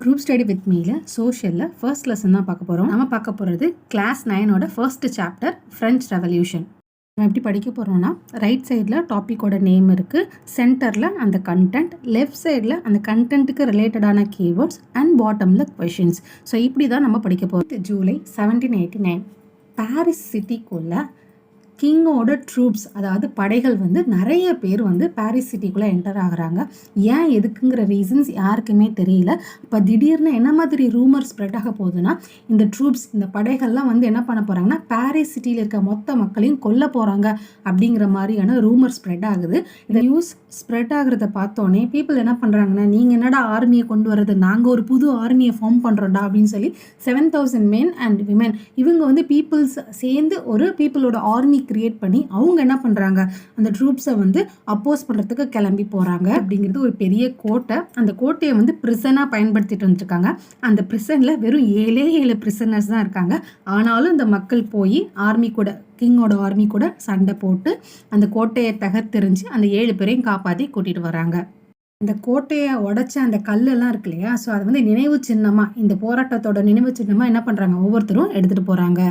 Group study with மீல சோஷியலில் first lesson தான் பார்க்க போகிறோம். நம்ம பார்க்க போகிறது கிளாஸ் 9ஓட ஃபர்ஸ்ட் சாப்டர் ஃப்ரெஞ்ச் ரெவல்யூஷன். நம்ம எப்படி படிக்க போகிறோம்னா, ரைட் சைடில் டாப்பிக்கோட நேம் இருக்குது, சென்டரில் அந்த கண்டென்ட், லெஃப்ட் சைடில் அந்த கண்டென்ட்டுக்கு ரிலேட்டடான கீவேர்ட்ஸ் அண்ட் பாட்டமில் கொஷின்ஸ். ஸோ இப்படி தான் நம்ம படிக்க போகிறோம். ஜூலை 1789 பாரிஸ் சிட்டிக்குள்ளே கிங்கோட ட்ரூப்ஸ், அதாவது படைகள் நிறைய பேர் பாரிஸ் சிட்டிக்குள்ளே என்டர் ஆகுறாங்க. ஏன் எதுக்குங்கிற ரீசன்ஸ் யாருக்குமே தெரியல. இப்போ திடீர்னு என்ன மாதிரி ரூமர் ஸ்ப்ரெட் ஆக போகுதுன்னா, இந்த ட்ரூப்ஸ், இந்த படைகள்லாம் என்ன பண்ண போகிறாங்கன்னா, பாரிஸ் சிட்டியில் இருக்க மொத்த மக்களையும் கொல்ல போகிறாங்க அப்படிங்கிற மாதிரியான ரூமர் ஸ்ப்ரெட் ஆகுது. இந்த நியூஸ் ஸ்ப்ரெட் ஆகுறத பார்த்தோன்னே பீப்புள் என்ன பண்ணுறாங்கன்னா, நீங்கள் என்னடா ஆர்மியை கொண்டு வர்றது, நாங்கள் ஒரு புது ஆர்மியை ஃபார்ம் பண்ணுறோம்டா அப்படின்னு சொல்லி 7,000 men and women இவங்க பீப்புள்ஸ் சேர்ந்து ஒரு பீப்புளோட ஆர்மி கிரியேட் பண்ணி அவங்க என்ன பண்ணுறாங்க, அந்த ட்ரூப்ஸை அப்போஸ் பண்ணுறதுக்கு கிளம்பி போகிறாங்க. அப்படிங்கிறது ஒரு பெரிய கோட்டை. அந்த கோட்டையை பிரிசனாக பயன்படுத்திட்டு வந்துருக்காங்க. அந்த பிரிசனில் வெறும் 7 பிரிசனர்ஸ் தான் இருக்காங்க. ஆனாலும் இந்த மக்கள் போய் ஆர்மி கூட, கிங்கோட ஆர்மி கூட சண்டை போட்டு அந்த கோட்டையை தகர்த்தெறிஞ்சு அந்த 7 பேரையும் காப்பாற்றி கூட்டிகிட்டு வராங்க. இந்த கோட்டையை உடைச்ச அந்த கல்லெல்லாம் இருக்கு இல்லையா, ஸோ அது நினைவு சின்னமாக, இந்த போராட்டத்தோட நினைவு சின்னமாக என்ன பண்ணுறாங்க, ஒவ்வொருத்தரும் எடுத்துகிட்டு போகிறாங்க.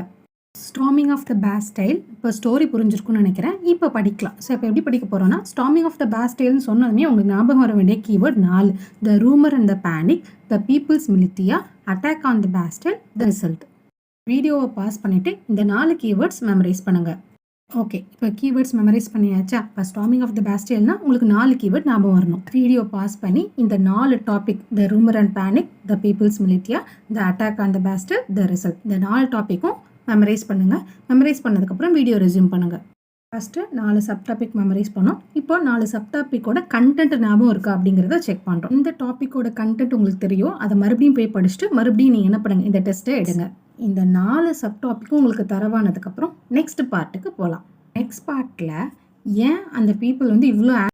Storming of the Bastille. இப்போ ஸ்டோரி புரிஞ்சிருக்குன்னு நினைக்கிறேன். இப்போ படிக்கலாம். ஸோ இப்போ எப்படி படிக்க போகிறோன்னா, ஸ்டார்மிங் ஆஃப் த பாஸ்டைல்னு சொன்னதுமே உங்களுக்கு ஞாபகம் வர வேண்டிய keyword 4. The rumour and the panic, the people's militia, attack on the Bastille, the result. வீடியோவை பாஸ் பண்ணிவிட்டு இந்த 4 கீவேர்ட்ஸ் மெமரைஸ் பண்ணுங்கள். ஓகே, இப்போ கீவேர்ட்ஸ் மெமரைஸ் பண்ணியாச்சா? இப்போ ஸ்டார்மிங் ஆஃப் த பாஸ்டைல்னா உங்களுக்கு 4 கீவேர்ட் ஞாபகம் வரணும். வீடியோ பாஸ் பண்ணி இந்த 4 topic, the rumour and panic, the people's militia, the attack on the Bastille, the result, இந்த 4 டாப்பிக்கும் மெமரைஸ் பண்ணுங்கள். மெமரைஸ் பண்ணதுக்கப்புறம் வீடியோ ரெஸ்யூம் பண்ணுங்கள். ஃபஸ்ட்டு 4 சப்டாபிக் மெமரைஸ் பண்ணோம். இப்போ 4 சப்டாபிக்கோட கண்டென்ட் ஞாபகம் இருக்கா அப்படிங்கிறத செக் பண்ணுறோம். இந்த டாப்பிக்கோட கண்டென்ட் உங்களுக்கு தெரியும், அதை மறுபடியும் போய் படிச்சுட்டு மறுபடியும் நீங்கள் என்ன பண்ணுங்கள், இந்த டெஸ்ட்டை எடுங்க. இந்த 4 சப்டாப்பிக்கும் உங்களுக்கு தரவானதுக்கப்புறம் நெக்ஸ்ட் பார்ட்டுக்கு போகலாம். நெக்ஸ்ட் பார்ட்டில் ஏன் அந்த பீப்புள் இவ்வளோ